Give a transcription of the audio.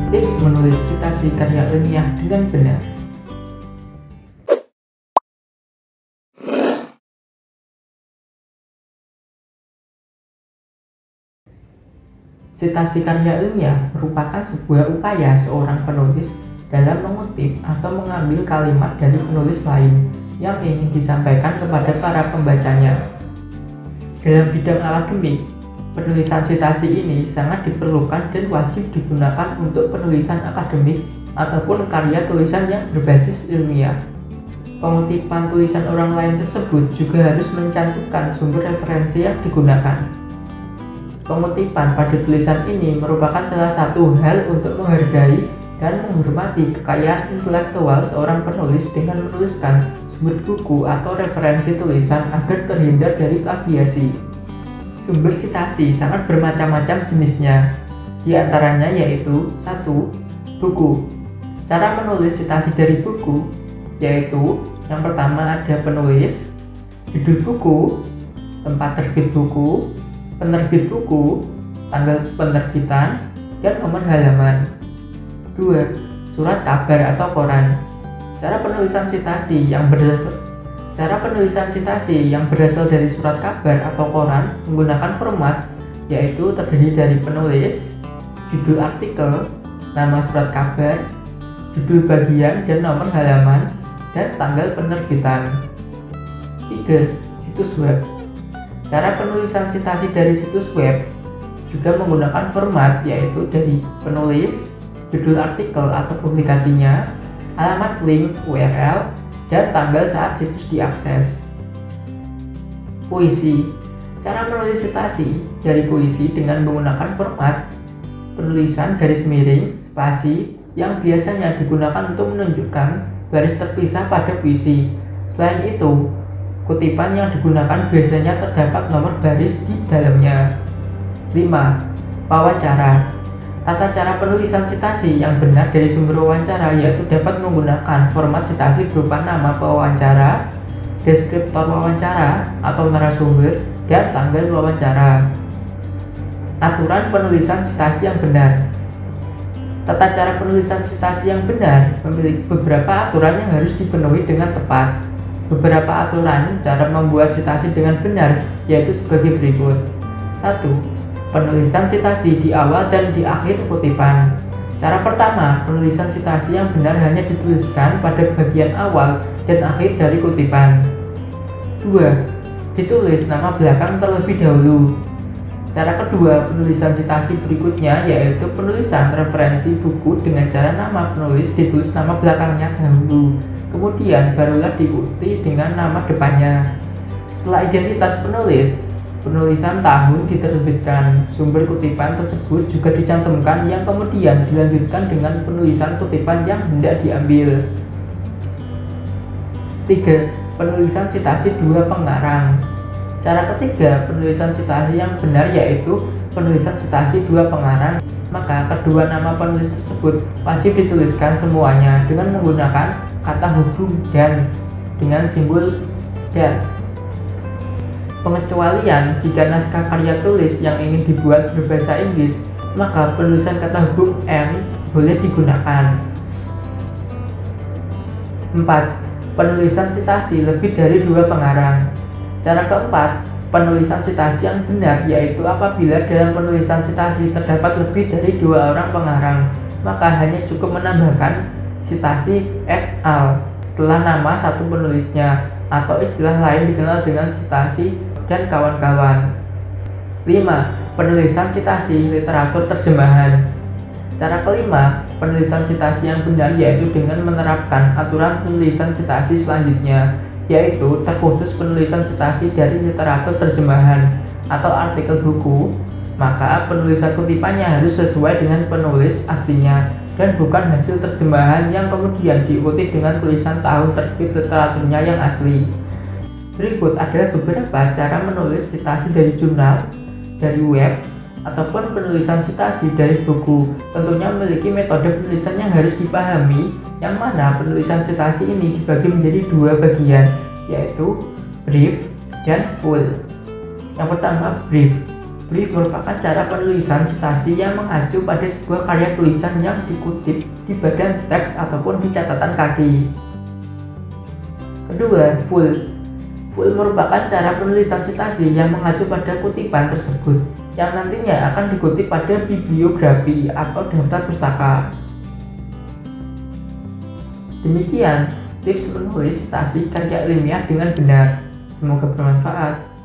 Tips menulis citasi karya ilmiah dengan benar. Citasi karya ilmiah merupakan sebuah upaya seorang penulis dalam mengutip atau mengambil kalimat dari penulis lain yang ingin disampaikan kepada para pembacanya. Dalam bidang akademik, penulisan citasi ini sangat diperlukan dan wajib digunakan untuk penulisan akademik ataupun karya tulisan yang berbasis ilmiah. Pengutipan tulisan orang lain tersebut juga harus mencantumkan sumber referensi yang digunakan. Pengutipan pada tulisan ini merupakan salah satu hal untuk menghargai dan menghormati kekayaan intelektual seorang penulis dengan menuliskan sumber buku atau referensi tulisan agar terhindar dari plagiasi. Sumber citasi sangat bermacam-macam jenisnya, di antaranya yaitu 1. Buku. Cara menulis citasi dari buku yaitu yang pertama ada penulis, judul buku, tempat terbit buku, penerbit buku, tanggal penerbitan, dan nomor halaman. 2. Surat kabar atau koran. Cara penulisan citasi yang berasal dari surat kabar atau koran menggunakan format yaitu terdiri dari penulis, judul artikel, nama surat kabar, judul bagian dan nomor halaman, dan tanggal penerbitan. 3. Situs web. Cara penulisan citasi dari situs web juga menggunakan format yaitu dari penulis, judul artikel atau publikasinya, alamat link URL, dan tanggal saat situs diakses. Puisi. Cara menulis citasi dari puisi dengan menggunakan format penulisan garis miring, spasi yang biasanya digunakan untuk menunjukkan baris terpisah pada puisi. Selain itu, kutipan yang digunakan biasanya terdapat nomor baris di dalamnya. 5. Wawancara. Tata cara penulisan citasi yang benar dari sumber wawancara yaitu dapat menggunakan format citasi berupa nama pewawancara, deskriptor wawancara atau narasumber, dan tanggal wawancara. Aturan penulisan citasi yang benar. Tata cara penulisan citasi yang benar memiliki beberapa aturan yang harus dipenuhi dengan tepat. Beberapa aturan cara membuat citasi dengan benar yaitu sebagai berikut. 1. Penulisan citasi di awal dan di akhir kutipan. Cara pertama, penulisan citasi yang benar hanya dituliskan pada bagian awal dan akhir dari kutipan. 2. Ditulis nama belakang terlebih dahulu. Cara kedua, penulisan citasi berikutnya yaitu penulisan referensi buku dengan cara nama penulis ditulis nama belakangnya dahulu. Kemudian barulah diikuti dengan nama depannya. Setelah identitas penulis, penulisan tahun diterbitkan. Sumber kutipan tersebut juga dicantumkan yang kemudian dilanjutkan dengan penulisan kutipan yang hendak diambil. 3. Penulisan citasi dua pengarang. Cara ketiga, penulisan citasi yang benar yaitu penulisan citasi dua pengarang. Maka kedua nama penulis tersebut wajib dituliskan semuanya dengan menggunakan kata hubung dan dengan simbol dan. Pengecualian jika naskah karya tulis yang ingin dibuat berbahasa Inggris, maka penulisan kata hubung and boleh digunakan. 4. Penulisan citasi lebih dari dua pengarang. Cara keempat, penulisan citasi yang benar yaitu apabila dalam penulisan citasi terdapat lebih dari dua orang pengarang, maka hanya cukup menambahkan citasi et al. Setelah nama satu penulisnya, atau istilah lain dikenal dengan citasi dan kawan-kawan. 5. Penulisan citasi literatur terjemahan. Cara kelima, penulisan citasi yang benar yaitu dengan menerapkan aturan penulisan citasi selanjutnya, yaitu terkhusus penulisan citasi dari literatur terjemahan atau artikel buku, maka penulisan kutipannya harus sesuai dengan penulis aslinya dan bukan hasil terjemahan yang kemudian diikuti dengan tulisan tahun terbit literaturnya yang asli. Berikut adalah beberapa cara menulis citasi dari jurnal, dari web, ataupun penulisan citasi dari buku. Tentunya memiliki metode penulisan yang harus dipahami, yang mana penulisan citasi ini dibagi menjadi dua bagian, yaitu brief dan full. Yang pertama, brief. Brief merupakan cara penulisan citasi yang mengacu pada sebuah karya tulisan yang dikutip di badan teks ataupun di catatan kaki. Kedua, full. Full merupakan cara penulisan citasi yang mengacu pada kutipan tersebut, yang nantinya akan dikutip pada bibliografi atau daftar pustaka. Demikian tips menulis citasi karya ilmiah dengan benar. Semoga bermanfaat.